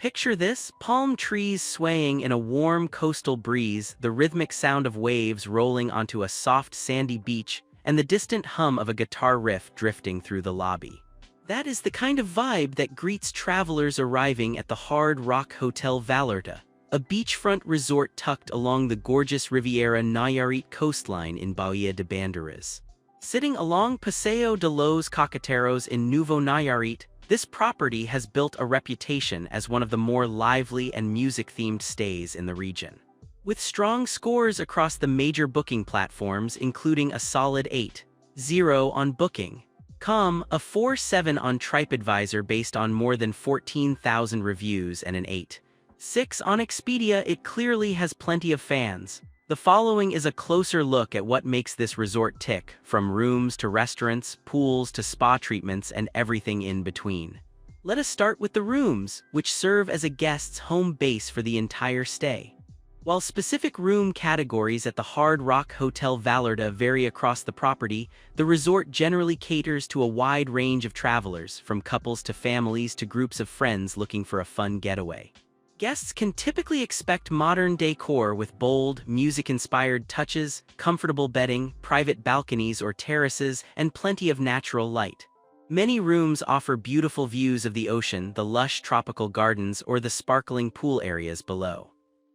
Picture this: palm trees swaying in a warm coastal breeze, the rhythmic sound of waves rolling onto a soft sandy beach, and the distant hum of a guitar riff drifting through the lobby. That is the kind of vibe that greets travelers arriving at the Hard Rock Hotel Vallarta, a beachfront resort tucked along the gorgeous Riviera Nayarit coastline in Bahia de Banderas. Sitting along Paseo de los Cocoteros in Nuevo Nayarit, this property has built a reputation as one of the more lively and music-themed stays in the region. With strong scores across the major booking platforms, including a solid 8.0 on Booking.com, a 4.7 on TripAdvisor based on more than 14,000 reviews, and an 8.6 on Expedia, it clearly has plenty of fans. The following is a closer look at what makes this resort tick, from rooms to restaurants, pools to spa treatments, and everything in between. Let us start with the rooms, which serve as a guest's home base for the entire stay. While specific room categories at the Hard Rock Hotel Vallarta vary across the property, the resort generally caters to a wide range of travelers, from couples to families to groups of friends looking for a fun getaway. Guests can typically expect modern decor with bold, music-inspired touches, comfortable bedding, private balconies or terraces, and plenty of natural light. Many rooms offer beautiful views of the ocean, the lush tropical gardens, or the sparkling pool areas below.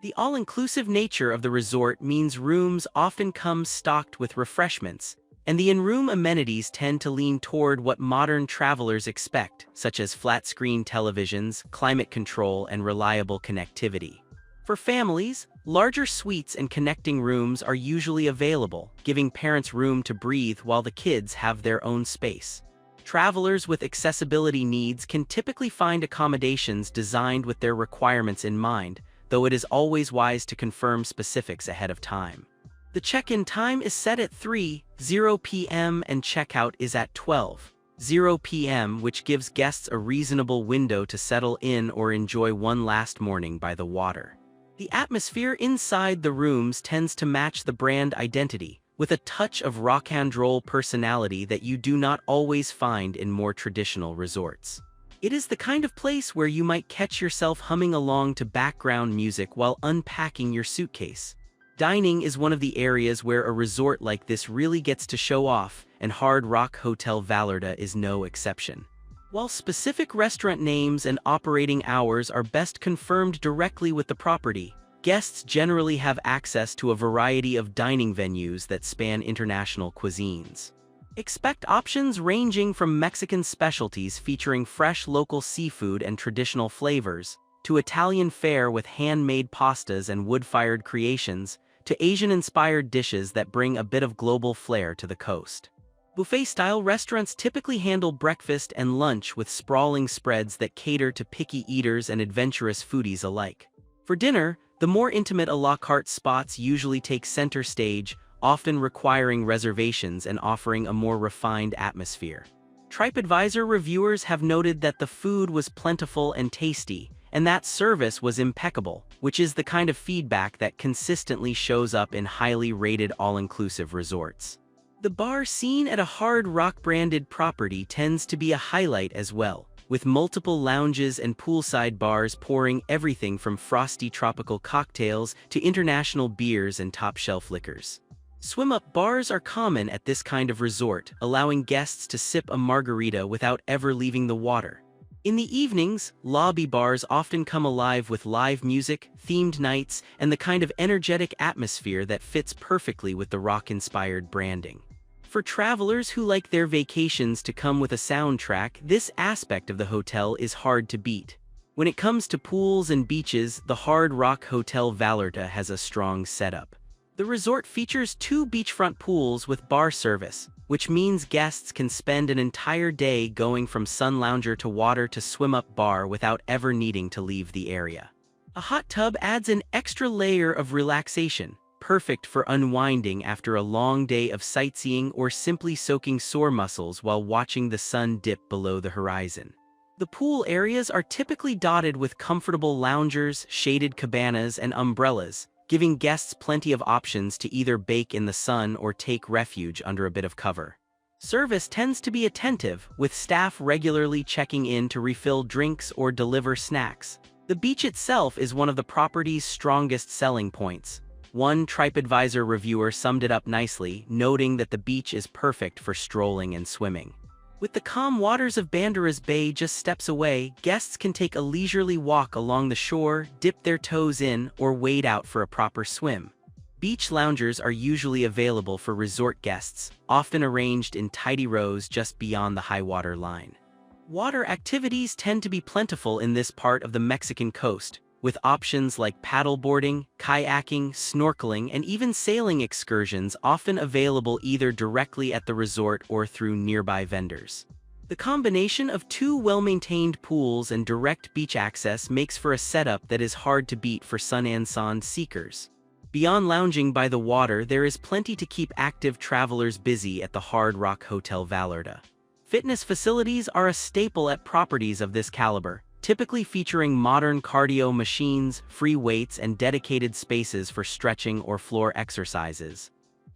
The all-inclusive nature of the resort means rooms often come stocked with refreshments, and the in-room amenities tend to lean toward what modern travelers expect, such as flat-screen televisions, climate control, and reliable connectivity. For families, larger suites and connecting rooms are usually available, giving parents room to breathe while the kids have their own space. Travelers with accessibility needs can typically find accommodations designed with their requirements in mind, though it is always wise to confirm specifics ahead of time. The check-in time is set at 3:00 p.m. and checkout is at 12:00 p.m., which gives guests a reasonable window to settle in or enjoy one last morning by the water. The atmosphere inside the rooms tends to match the brand identity, with a touch of rock and roll personality that you do not always find in more traditional resorts. It is the kind of place where you might catch yourself humming along to background music while unpacking your suitcase. Dining is one of the areas where a resort like this really gets to show off, and Hard Rock Hotel Vallarta is no exception. While specific restaurant names and operating hours are best confirmed directly with the property, guests generally have access to a variety of dining venues that span international cuisines. Expect options ranging from Mexican specialties featuring fresh local seafood and traditional flavors, to Italian fare with handmade pastas and wood-fired creations, to Asian-inspired dishes that bring a bit of global flair to the coast. Buffet-style restaurants typically handle breakfast and lunch with sprawling spreads that cater to picky eaters and adventurous foodies alike. For dinner, the more intimate à la carte spots usually take center stage, often requiring reservations and offering a more refined atmosphere. TripAdvisor reviewers have noted that the food was plentiful and tasty, and that service was impeccable, which is the kind of feedback that consistently shows up in highly rated all-inclusive resorts. The bar scene at a Hard Rock branded property tends to be a highlight as well, with multiple lounges and poolside bars pouring everything from frosty tropical cocktails to international beers and top-shelf liquors. Swim-up bars are common at this kind of resort, allowing guests to sip a margarita without ever leaving the water. In the evenings, lobby bars often come alive with live music, themed nights, and the kind of energetic atmosphere that fits perfectly with the rock-inspired branding. For travelers who like their vacations to come with a soundtrack, this aspect of the hotel is hard to beat. When it comes to pools and beaches, the Hard Rock Hotel Vallarta has a strong setup. The resort features 2 beachfront pools with bar service, which means guests can spend an entire day going from sun lounger to water to swim-up bar without ever needing to leave the area. A hot tub adds an extra layer of relaxation, perfect for unwinding after a long day of sightseeing or simply soaking sore muscles while watching the sun dip below the horizon. The pool areas are typically dotted with comfortable loungers, shaded cabanas, and umbrellas, giving guests plenty of options to either bake in the sun or take refuge under a bit of cover. Service tends to be attentive, with staff regularly checking in to refill drinks or deliver snacks. The beach itself is one of the property's strongest selling points. One TripAdvisor reviewer summed it up nicely, noting that the beach is perfect for strolling and swimming. With the calm waters of Banderas Bay just steps away, guests can take a leisurely walk along the shore, dip their toes in, or wade out for a proper swim. Beach loungers are usually available for resort guests, often arranged in tidy rows just beyond the high water line. Water activities tend to be plentiful in this part of the Mexican coast, with options like paddleboarding, kayaking, snorkeling, and even sailing excursions often available either directly at the resort or through nearby vendors. The combination of two well-maintained pools and direct beach access makes for a setup that is hard to beat for sun and sand seekers. Beyond lounging by the water, there is plenty to keep active travelers busy at the Hard Rock Hotel Vallarta. Fitness facilities are a staple at properties of this caliber, typically featuring modern cardio machines, free weights, and dedicated spaces for stretching or floor exercises.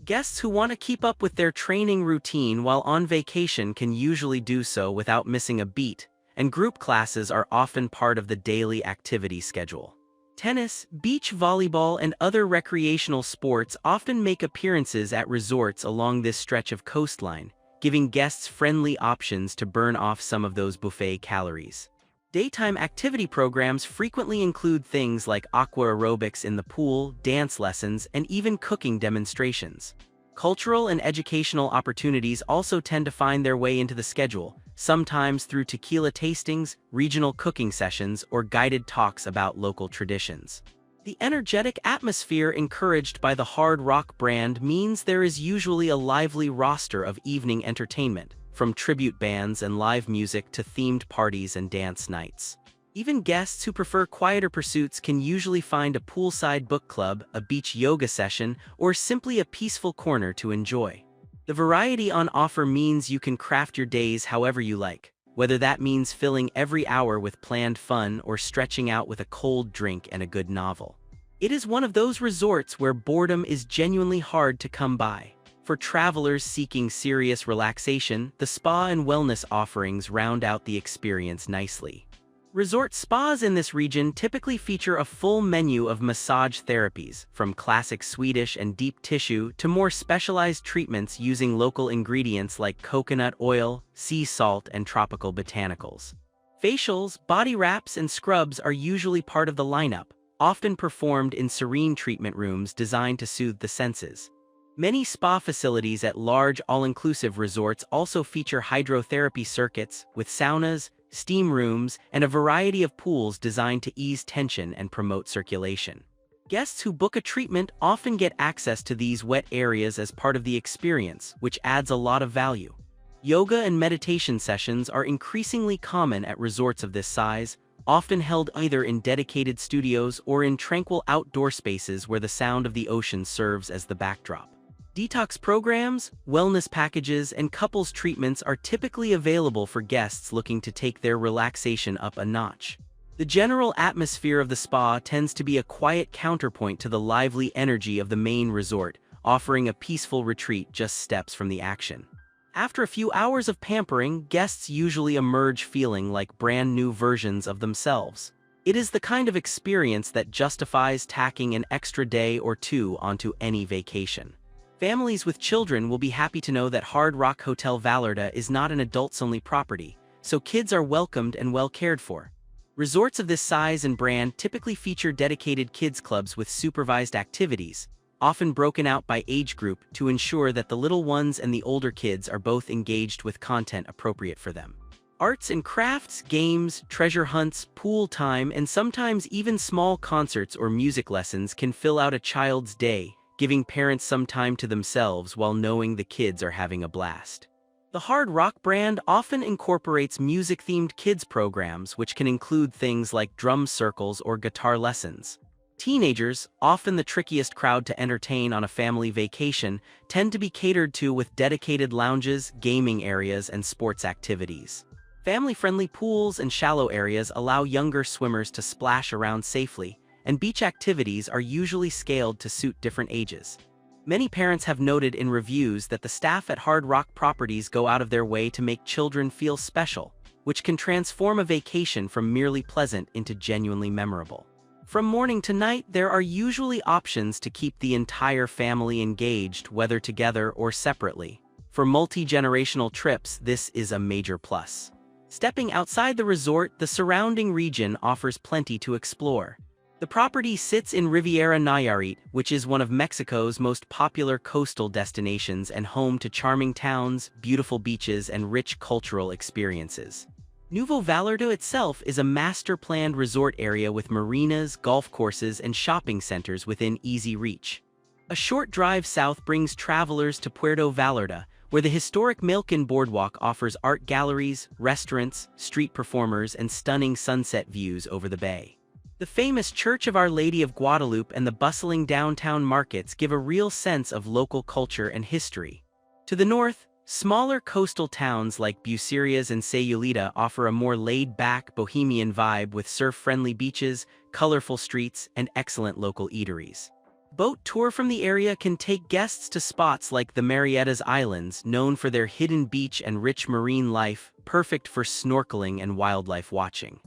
Guests who want to keep up with their training routine while on vacation can usually do so without missing a beat, and group classes are often part of the daily activity schedule. Tennis, beach volleyball, and other recreational sports often make appearances at resorts along this stretch of coastline, giving guests friendly options to burn off some of those buffet calories. Daytime activity programs frequently include things like aqua aerobics in the pool, dance lessons, and even cooking demonstrations. Cultural and educational opportunities also tend to find their way into the schedule, sometimes through tequila tastings, regional cooking sessions, or guided talks about local traditions. The energetic atmosphere encouraged by the Hard Rock brand means there is usually a lively roster of evening entertainment, from tribute bands and live music to themed parties and dance nights. Even guests who prefer quieter pursuits can usually find a poolside book club, a beach yoga session, or simply a peaceful corner to enjoy. The variety on offer means you can craft your days however you like, whether that means filling every hour with planned fun or stretching out with a cold drink and a good novel. It is one of those resorts where boredom is genuinely hard to come by. For travelers seeking serious relaxation, the spa and wellness offerings round out the experience nicely. Resort spas in this region typically feature a full menu of massage therapies, from classic Swedish and deep tissue to more specialized treatments using local ingredients like coconut oil, sea salt, and tropical botanicals. Facials, body wraps, and scrubs are usually part of the lineup, often performed in serene treatment rooms designed to soothe the senses. Many spa facilities at large all-inclusive resorts also feature hydrotherapy circuits, with saunas, steam rooms, and a variety of pools designed to ease tension and promote circulation. Guests who book a treatment often get access to these wet areas as part of the experience, which adds a lot of value. Yoga and meditation sessions are increasingly common at resorts of this size, often held either in dedicated studios or in tranquil outdoor spaces where the sound of the ocean serves as the backdrop. Detox programs, wellness packages, and couples treatments are typically available for guests looking to take their relaxation up a notch. The general atmosphere of the spa tends to be a quiet counterpoint to the lively energy of the main resort, offering a peaceful retreat just steps from the action. After a few hours of pampering, guests usually emerge feeling like brand new versions of themselves. It is the kind of experience that justifies tacking an extra day or two onto any vacation. Families with children will be happy to know that Hard Rock Hotel Vallarta is not an adults-only property, so kids are welcomed and well cared for. Resorts of this size and brand typically feature dedicated kids clubs with supervised activities, often broken out by age group to ensure that the little ones and the older kids are both engaged with content appropriate for them. Arts and crafts, games, treasure hunts, pool time, and sometimes even small concerts or music lessons can fill out a child's day, giving parents some time to themselves while knowing the kids are having a blast. The Hard Rock brand often incorporates music-themed kids programs, which can include things like drum circles or guitar lessons. Teenagers, often the trickiest crowd to entertain on a family vacation, tend to be catered to with dedicated lounges, gaming areas, and sports activities. Family-friendly pools and shallow areas allow younger swimmers to splash around safely, and beach activities are usually scaled to suit different ages. Many parents have noted in reviews that the staff at Hard Rock properties go out of their way to make children feel special, which can transform a vacation from merely pleasant into genuinely memorable. From morning to night, there are usually options to keep the entire family engaged, whether together or separately. For multi-generational trips, this is a major plus. Stepping outside the resort, the surrounding region offers plenty to explore. The property sits in Riviera Nayarit, which is one of Mexico's most popular coastal destinations and home to charming towns, beautiful beaches, and rich cultural experiences. Nuevo Vallarta itself is a master-planned resort area with marinas, golf courses, and shopping centers within easy reach. A short drive south brings travelers to Puerto Vallarta, where the historic Milken Boardwalk offers art galleries, restaurants, street performers, and stunning sunset views over the bay. The famous Church of Our Lady of Guadalupe and the bustling downtown markets give a real sense of local culture and history. To the north, smaller coastal towns like Bucerias and Sayulita offer a more laid-back, bohemian vibe with surf-friendly beaches, colorful streets, and excellent local eateries. Boat tour from the area can take guests to spots like the Marietas Islands, known for their hidden beach and rich marine life, perfect for snorkeling and wildlife watching.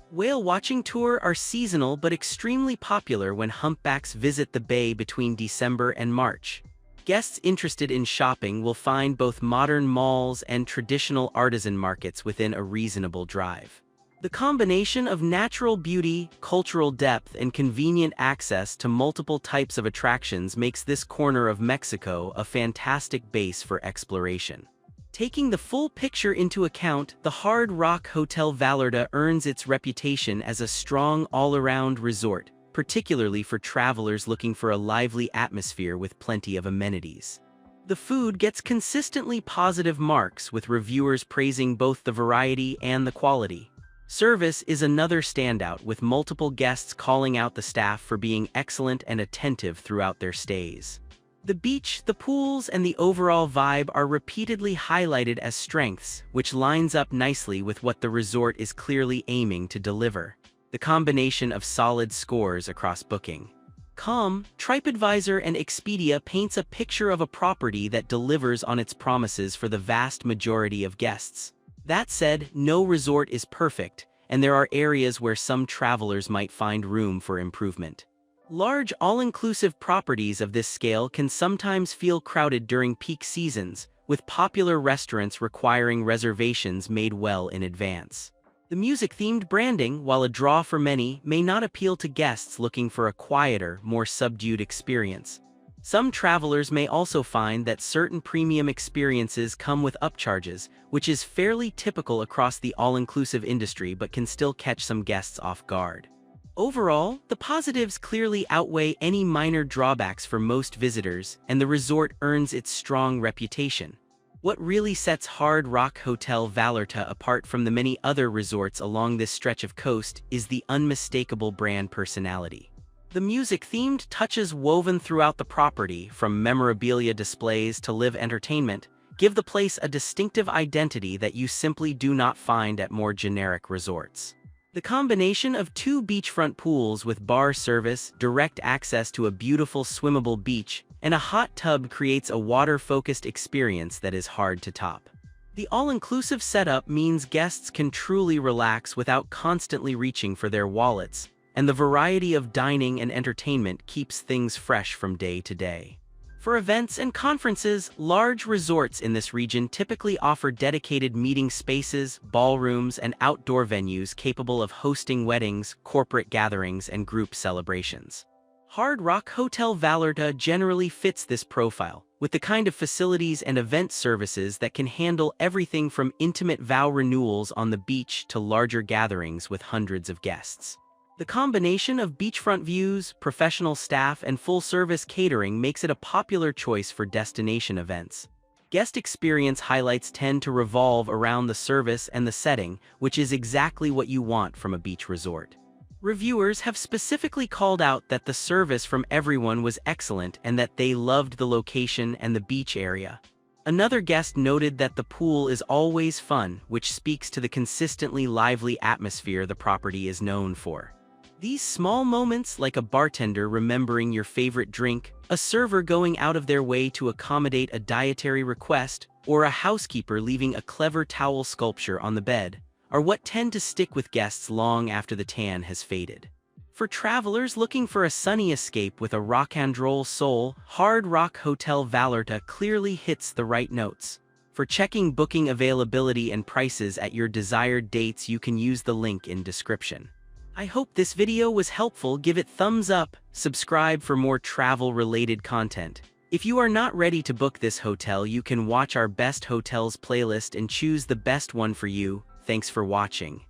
Whale watching tours are seasonal but extremely popular when humpbacks visit the bay between December and March. Guests interested in shopping will find both modern malls and traditional artisan markets within a reasonable drive. The combination of natural beauty, cultural depth, and convenient access to multiple types of attractions makes this corner of Mexico a fantastic base for exploration. Taking the full picture into account, the Hard Rock Hotel Vallarta earns its reputation as a strong all-around resort, particularly for travelers looking for a lively atmosphere with plenty of amenities. The food gets consistently positive marks, with reviewers praising both the variety and the quality. Service is another standout, with multiple guests calling out the staff for being excellent and attentive throughout their stays. The beach, the pools, and the overall vibe are repeatedly highlighted as strengths, which lines up nicely with what the resort is clearly aiming to deliver. The combination of solid scores across Booking.com, TripAdvisor, and Expedia paints a picture of a property that delivers on its promises for the vast majority of guests. That said, no resort is perfect, and there are areas where some travelers might find room for improvement. Large all-inclusive properties of this scale can sometimes feel crowded during peak seasons, with popular restaurants requiring reservations made well in advance. The music-themed branding, while a draw for many, may not appeal to guests looking for a quieter, more subdued experience. Some travelers may also find that certain premium experiences come with upcharges, which is fairly typical across the all-inclusive industry but can still catch some guests off guard. Overall, the positives clearly outweigh any minor drawbacks for most visitors, and the resort earns its strong reputation. What really sets Hard Rock Hotel Vallarta apart from the many other resorts along this stretch of coast is the unmistakable brand personality. The music-themed touches woven throughout the property, from memorabilia displays to live entertainment, give the place a distinctive identity that you simply do not find at more generic resorts. The combination of two beachfront pools with bar service, direct access to a beautiful swimmable beach, and a hot tub creates a water-focused experience that is hard to top. The all-inclusive setup means guests can truly relax without constantly reaching for their wallets, and the variety of dining and entertainment keeps things fresh from day to day. For events and conferences, large resorts in this region typically offer dedicated meeting spaces, ballrooms, and outdoor venues capable of hosting weddings, corporate gatherings, and group celebrations. Hard Rock Hotel Vallarta generally fits this profile, with the kind of facilities and event services that can handle everything from intimate vow renewals on the beach to larger gatherings with hundreds of guests. The combination of beachfront views, professional staff, and full-service catering makes it a popular choice for destination events. Guest experience highlights tend to revolve around the service and the setting, which is exactly what you want from a beach resort. Reviewers have specifically called out that the service from everyone was excellent and that they loved the location and the beach area. Another guest noted that the pool is always fun, which speaks to the consistently lively atmosphere the property is known for. These small moments, like a bartender remembering your favorite drink, a server going out of their way to accommodate a dietary request, or a housekeeper leaving a clever towel sculpture on the bed, are what tend to stick with guests long after the tan has faded. For travelers looking for a sunny escape with a rock and roll soul, Hard Rock Hotel Vallarta clearly hits the right notes. For checking booking availability and prices at your desired dates, you can use the link in description. I hope this video was helpful. Give it thumbs up, subscribe for more travel-related content. If you are not ready to book this hotel, you can watch our best hotels playlist and choose the best one for you. Thanks for watching.